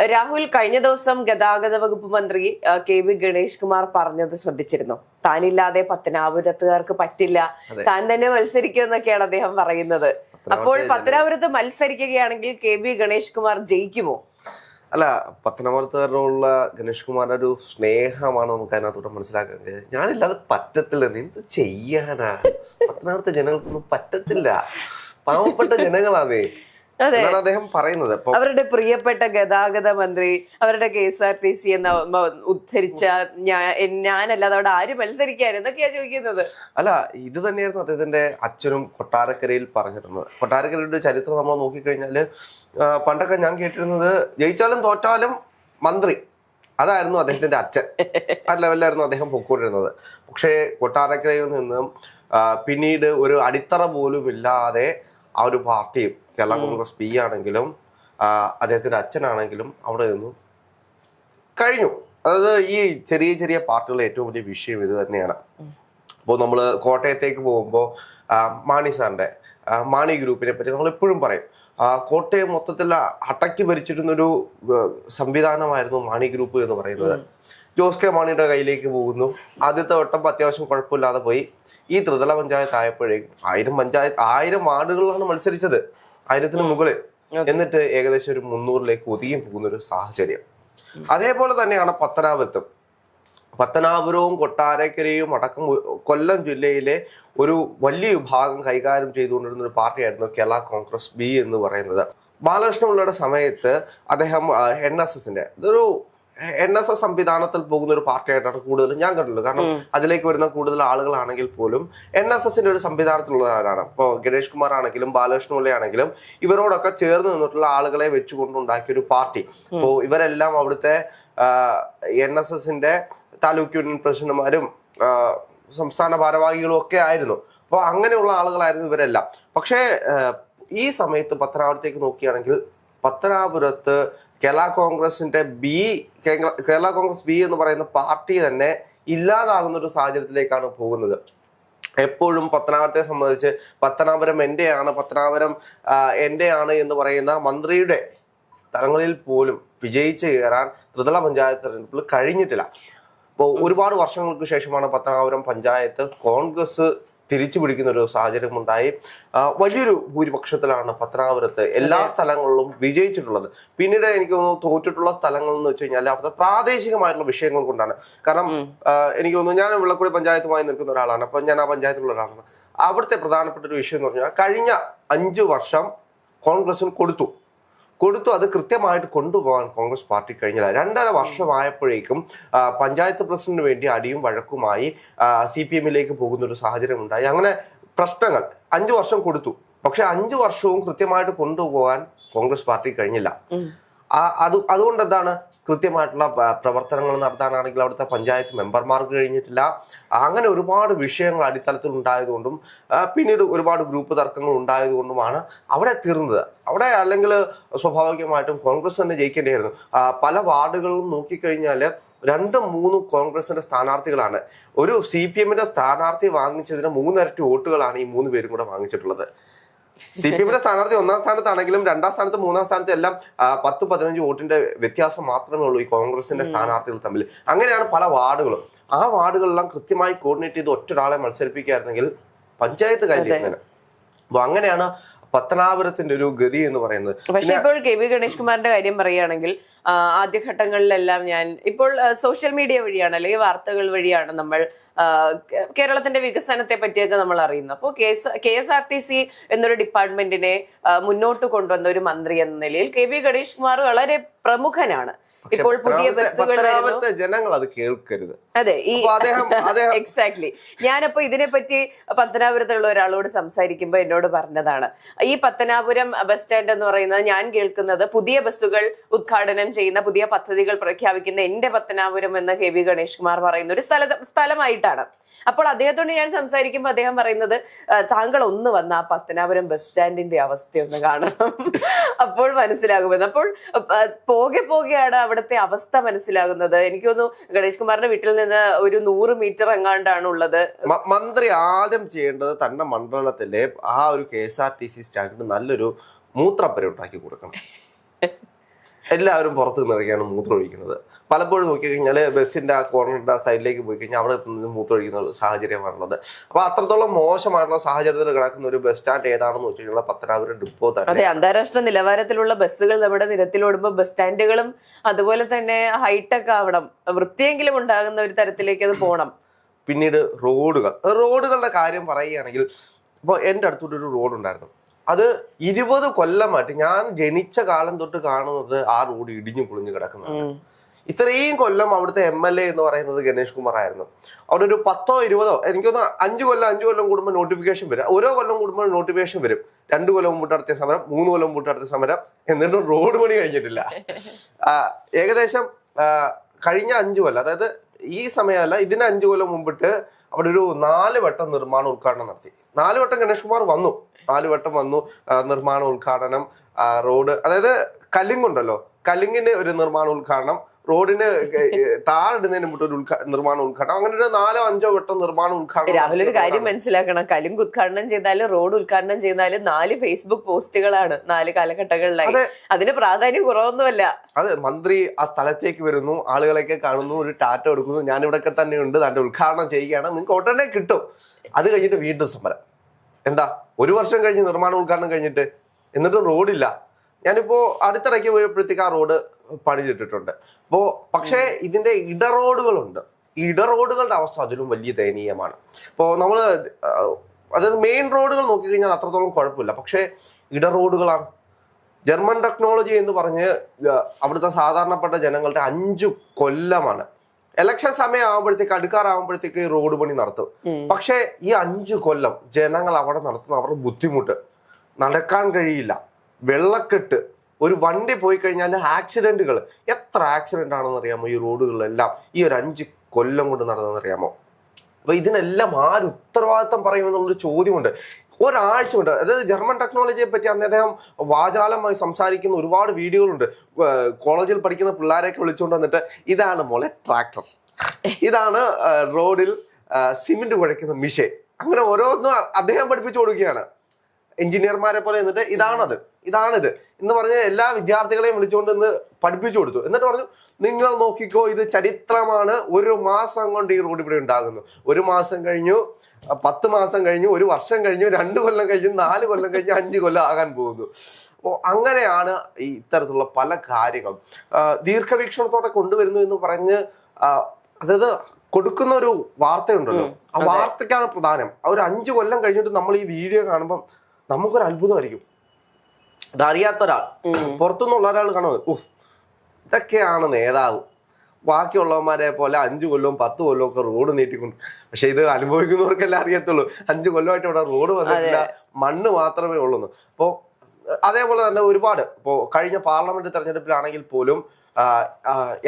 രാഹുൽ കഴിഞ്ഞ ദിവസം ഗതാഗത വകുപ്പ് മന്ത്രി KV ഗണേഷ് കുമാർ പറഞ്ഞത് ശ്രദ്ധിച്ചിരുന്നു. താനില്ലാതെ പത്തനാപുരത്തുകാർക്ക് പറ്റില്ല, താൻ തന്നെ മത്സരിക്കുമെന്നൊക്കെയാണ് അദ്ദേഹം പറയുന്നത്. അപ്പോൾ പത്തനാപുരത്ത് മത്സരിക്കുകയാണെങ്കിൽ KV ഗണേഷ് കുമാർ ജയിക്കുമോ? അല്ല, പത്തനാപുരത്തുകാരോടുള്ള ഗണേഷ് കുമാറിന്റെ ഒരു സ്നേഹമാണ് നമുക്ക് അതിനകത്തോടെ മനസ്സിലാക്കാൻ കഴിയുന്നത്. ഞാനില്ലാതെ പറ്റത്തില്ല, എന്ത് ചെയ്യാനാ? പത്തനാപുരത്തെ ജനങ്ങൾക്കൊന്നും പറ്റത്തില്ല, പാവപ്പെട്ട ജനങ്ങളാണേ എന്നാണ് അദ്ദേഹം പറയുന്നത്. അവരുടെ പ്രിയപ്പെട്ട ഗതാഗത മന്ത്രി അവരുടെ KSRTC എന്ന് ഉദ്ധരിച്ച ഞാനല്ലാതെ അവിടെ ആര് മത്സരിക്കാൻ എന്നൊക്കെയാ ചോദിക്കുന്നത്. അല്ല, ഇത് തന്നെയായിരുന്നു അദ്ദേഹത്തിന്റെ അച്ഛനും കൊട്ടാരക്കരയിൽ പറഞ്ഞിരുന്നത്. കൊട്ടാരക്കരയുടെ ചരിത്രം നമ്മൾ നോക്കിക്കഴിഞ്ഞാല് പണ്ടൊക്കെ ഞാൻ കേട്ടിരുന്നത് ജയിച്ചാലും തോറ്റാലും മന്ത്രി, അതായിരുന്നു അദ്ദേഹത്തിന്റെ അച്ഛൻ. ആ ലെവലിലായിരുന്നു അദ്ദേഹം പൊക്കോണ്ടിരുന്നത്. പക്ഷേ കൊട്ടാരക്കരയിൽ നിന്നും പിന്നീട് ഒരു അടിത്തറ പോലും ഇല്ലാതെ ആ ഒരു പാർട്ടിയും കേരള കോൺഗ്രസ് പി ആണെങ്കിലും അദ്ദേഹത്തിന്റെ അച്ഛനാണെങ്കിലും അവിടെ നിന്നും കഴിഞ്ഞു. അതായത് ഈ ചെറിയ ചെറിയ പാർട്ടികളുടെ ഏറ്റവും വലിയ വിഷയം ഇത് തന്നെയാണ്. അപ്പോൾ നമ്മൾ കോട്ടയത്തേക്ക് പോകുമ്പോൾ മാണി സാറിന്റെ മാണി ഗ്രൂപ്പിനെ പറ്റി നമ്മൾ എപ്പോഴും പറയും. കോട്ടയം മൊത്തത്തിൽ അടക്കി ഭരിച്ചിരുന്നൊരു സംവിധാനമായിരുന്നു മാണി ഗ്രൂപ്പ് എന്ന് പറയുന്നത്. ജോസ് കെ മാണിയുടെ കയ്യിലേക്ക് പോകുന്നു. ആദ്യത്തെ വട്ടം അത്യാവശ്യം കുഴപ്പമില്ലാതെ പോയി. ഈ ത്രിതല പഞ്ചായത്ത് ആയപ്പോഴേക്കും 1000 വാർഡുകളിലാണ് മത്സരിച്ചത്, 1000-ന് മുകളിൽ. എന്നിട്ട് ഏകദേശം ഒരു 300-ലേക്ക് ഒതുങ്ങി പോകുന്ന ഒരു സാഹചര്യം. അതേപോലെ തന്നെയാണ് പത്തനാപുരവും കൊട്ടാരക്കരയും അടക്കം കൊല്ലം ജില്ലയിലെ ഒരു വലിയ വിഭാഗം കൈകാര്യം ചെയ്തുകൊണ്ടിരുന്ന ഒരു പാർട്ടിയായിരുന്നു കേരള കോൺഗ്രസ് ബി എന്ന് പറയുന്നത്. ബാലകൃഷ്ണപിള്ളയുടെ സമയത്ത് അദ്ദേഹം NSS സംവിധാനത്തിൽ പോകുന്ന ഒരു പാർട്ടിയായിട്ടാണ് കൂടുതൽ ഞാൻ കണ്ടുള്ളത്. കാരണം അതിലേക്ക് വരുന്ന കൂടുതൽ ആളുകളാണെങ്കിൽ പോലും NSSന്റെ ഒരു സംവിധാനത്തിലുള്ളവരാണ്. ഇപ്പോൾ ഗണേഷ് കുമാർ ആണെങ്കിലും ബാലകൃഷ്ണപിള്ള ആണെങ്കിലും ഇവരോടൊക്കെ ചേർന്ന് നിന്നിട്ടുള്ള ആളുകളെ വെച്ചുകൊണ്ടുണ്ടാക്കിയ ഒരു പാർട്ടി. അപ്പോൾ ഇവരെല്ലാം അവിടുത്തെ NSSന്റെ താലൂക്ക് യൂണിയൻ പ്രസിഡന്റുമാരും സംസ്ഥാന ഭാരവാഹികളും ഒക്കെ ആയിരുന്നു. അപ്പോൾ അങ്ങനെയുള്ള ആളുകളായിരുന്നു ഇവരെല്ലാം. പക്ഷേ ഈ സമയത്ത് പത്തനാപുരത്തേക്ക് നോക്കുകയാണെങ്കിൽ പത്തനാപുരത്ത് കേരള കോൺഗ്രസ് ബി എന്ന് പറയുന്ന പാർട്ടി തന്നെ ഇല്ലാതാകുന്ന ഒരു സാഹചര്യത്തിലേക്കാണ് പോകുന്നത്. എപ്പോഴും പത്തനാപുരത്തെ സംബന്ധിച്ച് പത്തനാപുരം പത്തനാപുരം എന്റെയാണ് എന്ന് പറയുന്ന മന്ത്രിയുടെ സ്ഥലങ്ങളിൽ പോലും വിജയിച്ച് കയറാൻ ത്രിതല പഞ്ചായത്ത് തെരഞ്ഞെടുപ്പിൽ കഴിഞ്ഞിട്ടില്ല. അപ്പോൾ ഒരുപാട് വർഷങ്ങൾക്ക് ശേഷമാണ് പത്തനാപുരം പഞ്ചായത്ത് കോൺഗ്രസ് തിരിച്ചു പിടിക്കുന്ന ഒരു സാഹചര്യം ഉണ്ടായി. വലിയൊരു ഭൂരിപക്ഷത്തിലാണ് പത്തനാപുരത്ത് എല്ലാ സ്ഥലങ്ങളിലും വിജയിച്ചിട്ടുള്ളത്. പിന്നീട് എനിക്ക് തോന്നുന്നു തോറ്റിട്ടുള്ള സ്ഥലങ്ങൾ എന്ന് വെച്ച് കഴിഞ്ഞാൽ അവിടുത്തെ പ്രാദേശികമായിട്ടുള്ള വിഷയങ്ങൾ കൊണ്ടാണ്. കാരണം എനിക്ക് തോന്നുന്നു ഞാൻ വിളക്കുടി പഞ്ചായത്തുമായി നിൽക്കുന്ന ഒരാളാണ്. അപ്പൊ ഞാൻ ആ പഞ്ചായത്തിലുള്ള ഒരാളാണ്. അവിടുത്തെ പ്രധാനപ്പെട്ട ഒരു വിഷയം എന്ന് പറഞ്ഞാൽ കഴിഞ്ഞ 5 വർഷം കോൺഗ്രസിന് കൊടുത്തു. അത് കൃത്യമായിട്ട് കൊണ്ടുപോകാൻ കോൺഗ്രസ് പാർട്ടി കഴിഞ്ഞില്ല. 2.5 വർഷമായപ്പോഴേക്കും പഞ്ചായത്ത് പ്രസിഡന്റിന് വേണ്ടി അടിയും വഴക്കുമായി CPM-ലേക്ക് പോകുന്ന ഒരു സാഹചര്യം ഉണ്ടായി. അങ്ങനെ പ്രശ്നങ്ങൾ 5 വർഷം കൊടുത്തു. പക്ഷെ 5 വർഷവും കൃത്യമായിട്ട് കൊണ്ടുപോകാൻ കോൺഗ്രസ് പാർട്ടി കഴിഞ്ഞില്ല. അതുകൊണ്ട് എന്താണ്, കൃത്യമായിട്ടുള്ള പ്രവർത്തനങ്ങൾ നടത്താനാണെങ്കിൽ അവിടുത്തെ പഞ്ചായത്ത് മെമ്പർമാർക്ക് കഴിഞ്ഞിട്ടില്ല. അങ്ങനെ ഒരുപാട് വിഷയങ്ങൾ അടിത്തലത്തിൽ ഉണ്ടായതുകൊണ്ടും പിന്നീട് ഒരുപാട് ഗ്രൂപ്പ് തർക്കങ്ങൾ ഉണ്ടായതുകൊണ്ടുമാണ് അവിടെ തീർന്നത്. അവിടെ അല്ലെങ്കിൽ സ്വാഭാവികമായിട്ടും കോൺഗ്രസ് തന്നെ ജയിക്കേണ്ടിയായിരുന്നു. പല വാർഡുകളിലും നോക്കിക്കഴിഞ്ഞാൽ 2-3 കോൺഗ്രസിന്റെ സ്ഥാനാർത്ഥികളാണ്. ഒരു CPM-ന്റെ സ്ഥാനാർത്ഥി വാങ്ങിച്ചതിന് 3 ഇരട്ടി വോട്ടുകളാണ് ഈ 3 പേരും കൂടെ വാങ്ങിച്ചിട്ടുള്ളത്. CPM-ന്റെ സ്ഥാനാർത്ഥി 1-ാം സ്ഥാനത്താണെങ്കിലും 2-ാം സ്ഥാനത്ത് 3-ാം സ്ഥാനത്ത് എല്ലാം 10-15 വോട്ടിന്റെ വ്യത്യാസം മാത്രമേ ഉള്ളൂ ഈ കോൺഗ്രസിന്റെ സ്ഥാനാർത്ഥികൾ തമ്മിൽ. അങ്ങനെയാണ് പല വാർഡുകളും. ആ വാർഡുകളെല്ലാം കൃത്യമായി കോർഡിനേറ്റ് ചെയ്ത് ഒറ്റൊരാളെ മത്സരിപ്പിക്കുകയായിരുന്നെങ്കിൽ പഞ്ചായത്ത് കഴിഞ്ഞിരുന്നേനെ. അപ്പൊ അങ്ങനെയാണ് പത്തനാപുരത്തിന്റെ ഒരു ഗതി എന്ന് പറയുന്നത്. പക്ഷെ ഇപ്പോൾ KV ഗണേഷ് കുമാറിന്റെ കാര്യം പറയുകയാണെങ്കിൽ ആദ്യഘട്ടങ്ങളിലെല്ലാം ഞാൻ ഇപ്പോൾ സോഷ്യൽ മീഡിയ വഴിയാണ് അല്ലെങ്കിൽ വാർത്തകൾ വഴിയാണ് നമ്മൾ കേരളത്തിന്റെ വികസനത്തെ പറ്റിയൊക്കെ നമ്മൾ അറിയുന്നു. അപ്പോൾ KSRTC എന്നൊരു ഡിപ്പാർട്ട്മെന്റിനെ മുന്നോട്ട് കൊണ്ടുവന്ന ഒരു മന്ത്രി എന്ന നിലയിൽ KV ഗണേഷ് കുമാർ വളരെ പ്രമുഖനാണ്. ഇപ്പോൾ പുതിയ ബസ്സുകൾ ജനങ്ങൾ അത് കേൾക്കരുത്. അതെ, എക്സാക്ട്ലി. ഞാനപ്പോ ഇതിനെപ്പറ്റി പത്തനാപുരത്തുള്ള ഒരാളോട് സംസാരിക്കുമ്പോൾ എന്നോട് പറഞ്ഞതാണ്, ഈ പത്തനാപുരം ബസ് സ്റ്റാൻഡ് എന്ന് പറയുന്നത് ഞാൻ കേൾക്കുന്നത് പുതിയ ബസ്സുകൾ ഉദ്ഘാടനം ചെയ്യുന്ന, പുതിയ പദ്ധതികൾ പ്രഖ്യാപിക്കുന്ന എന്റെ പത്തനാപുരം എന്ന KV ഗണേഷ് കുമാർ പറയുന്ന ഒരു സ്ഥലമായിട്ടാണ്. അപ്പോൾ അദ്ദേഹത്തോട് ഞാൻ സംസാരിക്കുമ്പോൾ അദ്ദേഹം പറയുന്നത്, താങ്കൾ ഒന്ന് വന്ന ആ പത്തനാപുരം ബസ് സ്റ്റാൻഡിന്റെ അവസ്ഥയൊന്ന് കാണണം, അപ്പോൾ മനസ്സിലാകുമെന്ന്. അപ്പോൾ പോകെയാണ് അവിടുത്തെ അവസ്ഥ മനസ്സിലാകുന്നത്. എനിക്ക് തോന്നുന്നു ഗണേഷ് കുമാറിന്റെ വീട്ടിൽ നിന്ന് ഒരു 100 മീറ്റർ എങ്ങാണ്ടാണ് ഉള്ളത്. മന്ത്രി ആദ്യം ചെയ്യേണ്ടത് തന്റെ മണ്ഡലത്തിലെ ആ ഒരു KSRTC സ്റ്റാൻഡിന് നല്ലൊരു മൂത്രപ്പുര ഉണ്ടാക്കി കൊടുക്കണം. എല്ലാവരും പുറത്ത് നിന്നിറങ്ങിയാണ് മൂത്രമൊഴിക്കുന്നത്. പലപ്പോഴും നോക്കിക്കഴിഞ്ഞാൽ ബസ്സിന്റെ ആ കോർണറിന്റെ ആ സൈഡിലേക്ക് പോയി കഴിഞ്ഞാൽ അവിടെ നിന്ന് മൂത്രമൊഴിക്കുന്ന ഒരു സാഹചര്യമാണുള്ളത്. അപ്പൊ അത്രത്തോളം മോശമായിട്ടുള്ള സാഹചര്യത്തിൽ കിടക്കുന്ന ഒരു ബസ് സ്റ്റാൻഡ് ഏതാണെന്ന് വെച്ച് കഴിഞ്ഞാൽ പത്തനാപുരം ഡിപ്പോ തന്നെ. അതെ, അന്താരാഷ്ട്ര നിലവാരത്തിലുള്ള ബസ്സുകൾ നമ്മുടെ നിരത്തിലോടുമ്പോൾ ബസ് സ്റ്റാൻഡുകളും അതുപോലെ തന്നെ ഹൈടെക് ആവണം, വൃത്തിയെങ്കിലും ഉണ്ടാകുന്ന ഒരു തരത്തിലേക്ക് അത് പോകണം. പിന്നീട് റോഡുകളുടെ കാര്യം പറയുകയാണെങ്കിൽ, ഇപ്പോൾ എൻ്റെ അടുത്തോട്ടൊരു റോഡ് ഉണ്ടായിരുന്നു. അത് 20 കൊല്ലമായിട്ട് ഞാൻ ജനിച്ച കാലം തൊട്ട് കാണുന്നത് ആ റോഡ് ഇടിഞ്ഞു പൊളിഞ്ഞു കിടക്കുന്നതാണ്. ഇത്രയും കൊല്ലം അവിടുത്തെ MLA എന്ന് പറയുന്നത് ഗണേഷ് കുമാർ ആയിരുന്നു. അവിടെ ഒരു 10ഓ 20ഓ എനിക്കൊന്ന് 5 കൊല്ലം കൂടുമ്പോൾ നോട്ടിഫിക്കേഷൻ വരും. ഓരോ കൊല്ലം കൂടുമ്പോൾ നോട്ടിഫിക്കേഷൻ വരും. 2 കൊല്ലം മുമ്പ് നടത്തിയ സമരം, 3 കൊല്ലം മുമ്പ് നടത്തിയ സമരം, എന്നിട്ടും റോഡ് പണി കഴിഞ്ഞിട്ടില്ല. ഏകദേശം കഴിഞ്ഞ 5 കൊല്ലം, അതായത് ഈ സമയമല്ല, ഇതിന് 5 കൊല്ലം മുമ്പിട്ട് അവിടെ ഒരു 4 വട്ടം നിർമ്മാണ ഉദ്ഘാടനം നടത്തി. 4 വട്ടം ഗണേഷ് കുമാർ വന്നു. 4 വട്ടം വന്നു. നിർമ്മാണ ഉദ്ഘാടനം, റോഡ്, അതായത് കല്ലിങ്ങുണ്ടല്ലോ, കല്ലിങ്ങിന് ഒരു നിർമ്മാണ ഉദ്ഘാടനം, റോഡിന് താറിടുന്നതിന് മുമ്പ് ഒരു നിർമ്മാണ ഉദ്ഘാടനം, അങ്ങനെ ഒരു 4ഓ 5ഓ വട്ടം നിർമ്മാണ ഉദ്ഘാടനം. രാഹുൽ ഒരു കാര്യം മനസ്സിലാക്കണം, കലുങ്ക് ഉദ്ഘാടനം ചെയ്താലും റോഡ് ഉദ്ഘാടനം ചെയ്താലും 4 ഫേസ്ബുക്ക് പോസ്റ്റുകളാണ് 4 കാലഘട്ടങ്ങളിലായി. അതിന് പ്രാധാന്യം കുറവൊന്നുമല്ല. അതെ, മന്ത്രി ആ സ്ഥലത്തേക്ക് വരുന്നു, ആളുകളെയൊക്കെ കാണുന്നു, ഒരു ടാറ്റ കൊടുക്കുന്നു, ഞാൻ ഇവിടെയൊക്കെ തന്നെ ഉണ്ട്, തന്റെ ഉദ്ഘാടനം ചെയ്യുകയാണ്, നിങ്ങൾക്ക് ഉടനെ കിട്ടും. അത് കഴിഞ്ഞിട്ട് വീണ്ടും സമരം. എന്താ, 1 വർഷം കഴിഞ്ഞ് നിർമ്മാണ ഉദ്ഘാടനം കഴിഞ്ഞിട്ട് എന്നിട്ടും റോഡില്ല. ഞാനിപ്പോ അടുത്തിടയ്ക്ക് പോയപ്പോഴത്തേക്ക് ആ റോഡ് പണിതിട്ടിട്ടുണ്ട്. പക്ഷേ ഇതിന്റെ ഇടറോഡുകളുണ്ട്. ഈ ഇടറോഡുകളുടെ അവസ്ഥ അതിലും വലിയ ദയനീയമാണ്. ഇപ്പോൾ നമ്മൾ അതായത് മെയിൻ റോഡുകൾ നോക്കിക്കഴിഞ്ഞാൽ അത്രത്തോളം കുഴപ്പമില്ല, പക്ഷേ ഇടറോഡുകളാണ്. ജർമ്മൻ ടെക്നോളജി എന്ന് പറഞ്ഞ് അവിടുത്തെ സാധാരണപ്പെട്ട ജനങ്ങളുടെ 5 കൊല്ലമാണ്. ഇലക്ഷൻ സമയം ആകുമ്പോഴത്തേക്ക്, അടുക്കാറാകുമ്പോഴത്തേക്ക് റോഡ് പണി നടത്തും. പക്ഷേ ഈ 5 കൊല്ലം ജനങ്ങൾ അവിടെ നടത്തുന്ന അവരുടെ ബുദ്ധിമുട്ട്, നടക്കാൻ കഴിയില്ല, വെള്ളക്കെട്ട്, ഒരു വണ്ടി പോയി കഴിഞ്ഞാൽ ആക്സിഡന്റുകൾ, എത്ര ആക്സിഡന്റ് ആണെന്ന് അറിയാമോ ഈ റോഡുകളിലെല്ലാം ഈ ഒരു 5 കൊല്ലം കൊണ്ട് നടന്നതെന്നറിയാമോ? അപ്പൊ ഇതിനെല്ലാം ആര് ഉത്തരവാദിത്തം പറയുമെന്നുള്ളൊരു ചോദ്യമുണ്ട്. ഒരാഴ്ച കൊണ്ട്, അതായത് ജർമ്മൻ ടെക്നോളജിയെ പറ്റി അന്ന് അദ്ദേഹം വാചാലമായി സംസാരിക്കുന്ന ഒരുപാട് വീഡിയോകളുണ്ട്. കോളേജിൽ പഠിക്കുന്ന പിള്ളേരെയൊക്കെ വിളിച്ചുകൊണ്ട് വന്നിട്ട്, ഇതാണ് മോളെ ട്രാക്ടർ, ഇതാണ് റോഡിൽ സിമെന്റ് കുഴയ്ക്കുന്ന മിഷൻ, അങ്ങനെ ഓരോന്നും അദ്ദേഹം പഠിപ്പിച്ചു കൊടുക്കുകയാണ്. എഞ്ചിനീയർമാരെ പോലെ എന്നിട്ട് ഇതാണിത് എന്ന് പറഞ്ഞ് എല്ലാ വിദ്യാർത്ഥികളെയും വിളിച്ചുകൊണ്ട് ഇന്ന് പഠിപ്പിച്ചു കൊടുത്തു. എന്നിട്ട് പറഞ്ഞു, നിങ്ങൾ നോക്കിക്കോ, ഇത് ചരിത്രമാണ്, 1 മാസം കൊണ്ട് ഈ റോഡ് ഇവിടെ ഉണ്ടാകുന്നു. 1 മാസം കഴിഞ്ഞു, 10 മാസം കഴിഞ്ഞു, 1 വർഷം കഴിഞ്ഞു, 2 കൊല്ലം കഴിഞ്ഞു, 4 കൊല്ലം കഴിഞ്ഞു, 5 കൊല്ലം ആകാൻ പോകുന്നു. അപ്പോൾ അങ്ങനെയാണ് ഈ ഇത്തരത്തിലുള്ള പല കാര്യങ്ങളും ദീർഘവീക്ഷണത്തോടെ കൊണ്ടുവരുന്നു എന്ന് പറഞ്ഞ്, അതായത് കൊടുക്കുന്ന ഒരു വാർത്തയുണ്ടല്ലോ, ആ വാർത്തയ്ക്കാണ് പ്രധാനം. ആ ഒരു 5 കൊല്ലം കഴിഞ്ഞിട്ട് നമ്മൾ ഈ വീഡിയോ കാണുമ്പം നമുക്കൊരു അത്ഭുതമായിരിക്കും. ഇതറിയാത്ത ഒരാൾ, പുറത്തുനിന്നുള്ള ഒരാൾ കാണുന്നത്, ഇതൊക്കെയാണ് നേതാവ്, ബാക്കിയുള്ളവന്മാരെ പോലെ 5 കൊല്ലവും 10 കൊല്ലവും ഒക്കെ റോഡ് നീട്ടിക്കൊണ്ട്. പക്ഷെ ഇത് അനുഭവിക്കുന്നവർക്കെല്ലാം അറിയത്തുള്ളൂ, 5 കൊല്ലമായിട്ട് ഇവിടെ റോഡ് വന്നിട്ടില്ല, മണ്ണ് മാത്രമേ ഉള്ളൂ. അപ്പോൾ അതേപോലെ തന്നെ ഒരുപാട്, ഇപ്പോൾ കഴിഞ്ഞ പാർലമെന്റ് തെരഞ്ഞെടുപ്പിലാണെങ്കിൽ പോലും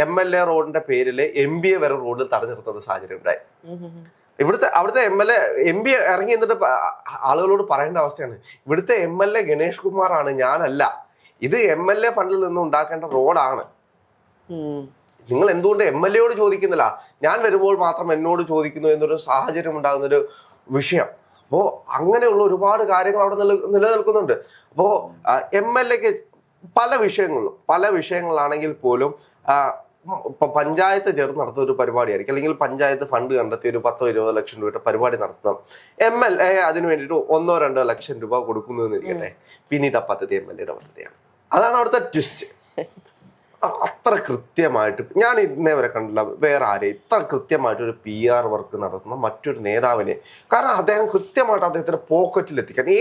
MLA റോഡിന്റെ പേരിൽ MBA വരെ റോഡിൽ തടഞ്ഞു നിർത്തുന്ന സാഹചര്യം ഉണ്ടായി. അവിടുത്തെ MP ഇറങ്ങി എന്നിട്ട് ആളുകളോട് പറയേണ്ട അവസ്ഥയാണ്, ഇവിടുത്തെ MLA ഗണേഷ് കുമാർ ആണ്, ഞാനല്ല, ഇത് MLA ഫണ്ടിൽ നിന്ന് ഉണ്ടാക്കേണ്ട റോഡാണ്. നിങ്ങൾ എന്തുകൊണ്ട് MLAയോട് ചോദിക്കുന്നില്ല, ഞാൻ വരുമ്പോൾ മാത്രം എന്നോട് ചോദിക്കുന്നു എന്നൊരു സാഹചര്യം ഉണ്ടാകുന്ന ഒരു വിഷയം. അപ്പോൾ അങ്ങനെയുള്ള ഒരുപാട് കാര്യങ്ങൾ അവിടെ നിലനിൽക്കുന്നുണ്ട്. അപ്പോൾ MLAക്ക് പല വിഷയങ്ങളാണെങ്കിൽ പോലും ഇപ്പൊ പഞ്ചായത്ത് ചേർന്ന് നടത്തുന്ന ഒരു പരിപാടിയായിരിക്കും, അല്ലെങ്കിൽ പഞ്ചായത്ത് ഫണ്ട് കണ്ടെത്തി ഒരു 10-20 ലക്ഷം രൂപയുടെ പരിപാടി നടത്തണം. MLA അതിന് വേണ്ടിയിട്ട് 1-2 ലക്ഷം രൂപ കൊടുക്കുന്നു എന്നിരിക്കട്ടെ, പിന്നീട് ആ പദ്ധതി MLAയുടെ പദ്ധതിയാണ്. അതാണ് അവിടുത്തെ ട്വിസ്റ്റ്. അത്ര കൃത്യമായിട്ട് ഞാൻ ഇന്നേ വരെ കണ്ടില്ല വേറെ ആരെയും ഇത്ര കൃത്യമായിട്ട് ഒരു PR വർക്ക് നടത്തുന്ന മറ്റൊരു നേതാവിനെ. കാരണം അദ്ദേഹം കൃത്യമായിട്ട് അദ്ദേഹത്തിന്റെ പോക്കറ്റിൽ എത്തിക്കാൻ,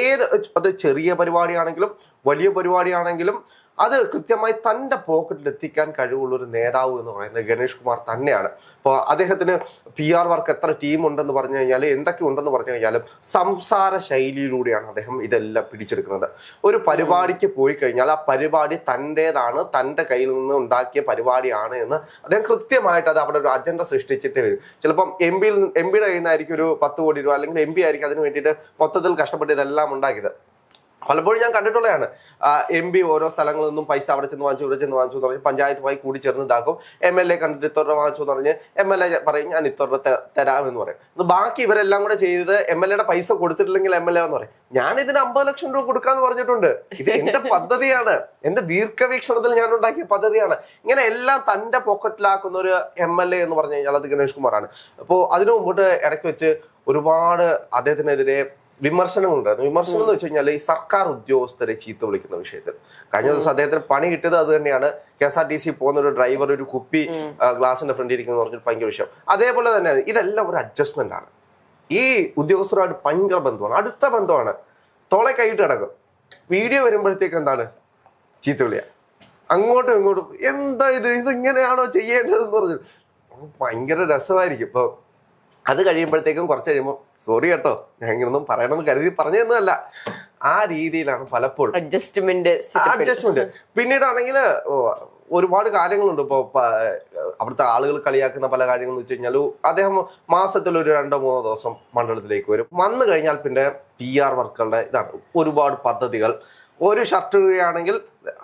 അത് ചെറിയ പരിപാടിയാണെങ്കിലും വലിയ പരിപാടിയാണെങ്കിലും അത് കൃത്യമായി തൻ്റെ പോക്കറ്റിൽ എത്തിക്കാൻ കഴിവുള്ള ഒരു നേതാവ് എന്ന് പറയുന്നത് ഗണേഷ് കുമാർ തന്നെയാണ്. അപ്പോൾ അദ്ദേഹത്തിന് PR വർക്ക് എത്ര ടീം ഉണ്ടെന്ന് പറഞ്ഞു കഴിഞ്ഞാൽ, എന്തൊക്കെ ഉണ്ടെന്ന് പറഞ്ഞു കഴിഞ്ഞാലും സംസാര ശൈലിയിലൂടെയാണ് അദ്ദേഹം ഇതെല്ലാം പിടിച്ചെടുക്കുന്നത്. ഒരു പരിപാടിക്ക് പോയി കഴിഞ്ഞാൽ ആ പരിപാടി തൻ്റേതാണ്, തൻ്റെ കയ്യിൽ നിന്ന് ഉണ്ടാക്കിയ പരിപാടിയാണ് എന്ന് അദ്ദേഹം കൃത്യമായിട്ട് അത് അവിടെ ഒരു അജണ്ട സൃഷ്ടിച്ചിട്ട് വരും. ചിലപ്പം MPയുടെ കയ്യിൽ നിന്നായിരിക്കും ഒരു 10 കോടി രൂപ, അല്ലെങ്കിൽ MP ആയിരിക്കും അതിന് വേണ്ടിയിട്ട് മൊത്തത്തിൽ കഷ്ടപ്പെട്ട് ഇതെല്ലാം ഉണ്ടാക്കിയത്. പലപ്പോഴും ഞാൻ കണ്ടിട്ടുള്ളതാണ്. MP ഓരോ സ്ഥലങ്ങളിൽ നിന്നും പൈസ അവിടെ ചെന്ന് വാങ്ങിച്ചു ഇവിടെ ചെന്ന് വാങ്ങിച്ചു എന്ന് പറഞ്ഞ് പഞ്ചായത്തുമായി കൂടി ചേർന്ന് ഇതാക്കും. MLA കണ്ടിട്ട് ഇത്ര രൂപ വാങ്ങിച്ചു എന്ന് പറഞ്ഞ് MLA പറയും ഞാൻ ഇത്ര രൂപ തരാമെന്ന് പറയും. ബാക്കി ഇവരെല്ലാം കൂടെ ചെയ്ത് MLA പൈസ കൊടുത്തിട്ടില്ലെങ്കിൽ MLA എന്ന് പറയും ഞാൻ ഇതിന് 50 ലക്ഷം രൂപ കൊടുക്കാന്ന് പറഞ്ഞിട്ടുണ്ട്, ഇത് എന്റെ പദ്ധതിയാണ്, എന്റെ ദീർഘവീക്ഷണത്തിൽ ഞാൻ ഉണ്ടാക്കിയ പദ്ധതിയാണ്. ഇങ്ങനെ എല്ലാം തന്റെ പോക്കറ്റിലാക്കുന്ന ഒരു MLA എന്ന് പറഞ്ഞു കഴിഞ്ഞാൽ അത് ഗണേഷ് കുമാറാണ്. അപ്പോൾ അതിനു മുമ്പോട്ട് ഇടയ്ക്ക് വെച്ച് ഒരുപാട് അദ്ദേഹത്തിനെതിരെ വിമർശനങ്ങളുണ്ടായിരുന്നു. വിമർശനം എന്ന് വെച്ച് കഴിഞ്ഞാൽ ഈ സർക്കാർ ഉദ്യോഗസ്ഥരെ ചീത്ത വിളിക്കുന്ന വിഷയത്തിൽ. കഴിഞ്ഞ ദിവസം അദ്ദേഹത്തിന് പണി കിട്ടിയത് അത് തന്നെയാണ്. KSRTC പോകുന്ന ഒരു ഡ്രൈവർ ഒരു കുപ്പി ഗ്ലാസിന്റെ ഫ്രണ്ടിൽ ഇരിക്കുന്ന പറഞ്ഞിട്ട് ഭയങ്കര വിഷയം. അതേപോലെ തന്നെ ഇതെല്ലാം ഒരു അഡ്ജസ്റ്റ്മെന്റ് ആണ്. ഈ ഉദ്യോഗസ്ഥരുമായിട്ട് ഭയങ്കര ബന്ധമാണ്, അടുത്ത ബന്ധമാണ്. തോളെ കൈയിട്ട് കിടക്കും. വീഡിയോ വരുമ്പോഴത്തേക്ക് എന്താണ് ചീത്ത വിളിയ, അങ്ങോട്ടും ഇങ്ങോട്ടും എന്താ ഇതിങ്ങനെയാണോ ചെയ്യേണ്ടതെന്ന് പറഞ്ഞു ഭയങ്കര രസമായിരിക്കും. ഇപ്പൊ അത് കഴിയുമ്പോഴത്തേക്കും കുറച്ച് കഴിയുമ്പോൾ സോറി കേട്ടോ ഞാൻ ഇങ്ങനൊന്നും പറയണമെന്ന് കരുതി പറഞ്ഞതൊന്നുമല്ല, ആ രീതിയിലാണ് പലപ്പോഴും അഡ്ജസ്റ്റ്മെന്റ്. പിന്നീടാണെങ്കിൽ ഒരുപാട് കാര്യങ്ങളുണ്ട്. ഇപ്പൊ അവിടുത്തെ ആളുകൾ കളിയാക്കുന്ന പല കാര്യങ്ങൾ വെച്ച് കഴിഞ്ഞാൽ അദ്ദേഹം മാസത്തിൽ ഒരു 2-3 ദിവസം മണ്ഡലത്തിലേക്ക് വരും. വന്നു കഴിഞ്ഞാൽ പിന്നെ PR വർക്കുകളുടെ ഇതാണ്, ഒരുപാട് പദ്ധതികൾ. ഒരു ഷർട്ട് ഇടുകയാണെങ്കിൽ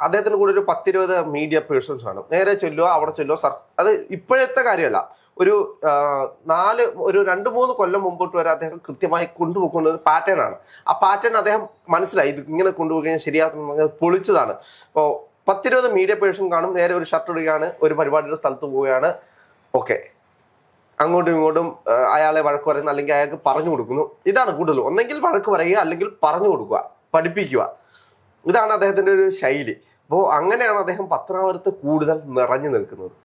അദ്ദേഹത്തിന് കൂടെ ഒരു 10-20 മീഡിയ പേഴ്സൺസ് ആണ്. നേരെ ചൊല്ലുക അവിടെ ചൊല്ലുക. അത് ഇപ്പോഴത്തെ കാര്യമല്ല, ഒരു 2-3 കൊല്ലം മുമ്പോട്ട് വരെ അദ്ദേഹം കൃത്യമായി കൊണ്ടുപോകുന്ന ഒരു പാറ്റേൺ ആണ്. ആ പാറ്റേൺ അദ്ദേഹം മനസ്സിലായി, ഇത് ഇങ്ങനെ കൊണ്ടുപോയി കഴിഞ്ഞാൽ ശരിയാകുന്ന പൊളിച്ചതാണ്. അപ്പോൾ 10-20 മീഡിയ പേഴ്സൺ കാണും, നേരെ ഒരു ഷർട്ട് ഇടുകയാണ്, ഒരു പരിപാടിയുടെ സ്ഥലത്ത് പോവുകയാണ്. ഓക്കെ, അങ്ങോട്ടും ഇങ്ങോട്ടും അയാളെ വഴക്ക് പറയുന്നു, അല്ലെങ്കിൽ അയാൾക്ക് പറഞ്ഞു കൊടുക്കുന്നു. ഇതാണ് കൂടുതലും. ഒന്നെങ്കിൽ വഴക്ക് പറയുക, അല്ലെങ്കിൽ പറഞ്ഞു കൊടുക്കുക, പഠിപ്പിക്കുക. ഇതാണ് അദ്ദേഹത്തിന്റെ ഒരു ശൈലി. അപ്പോൾ അങ്ങനെയാണ് അദ്ദേഹം പത്തനാപുരത്ത് കൂടുതൽ നിറഞ്ഞു നിൽക്കുന്നത്.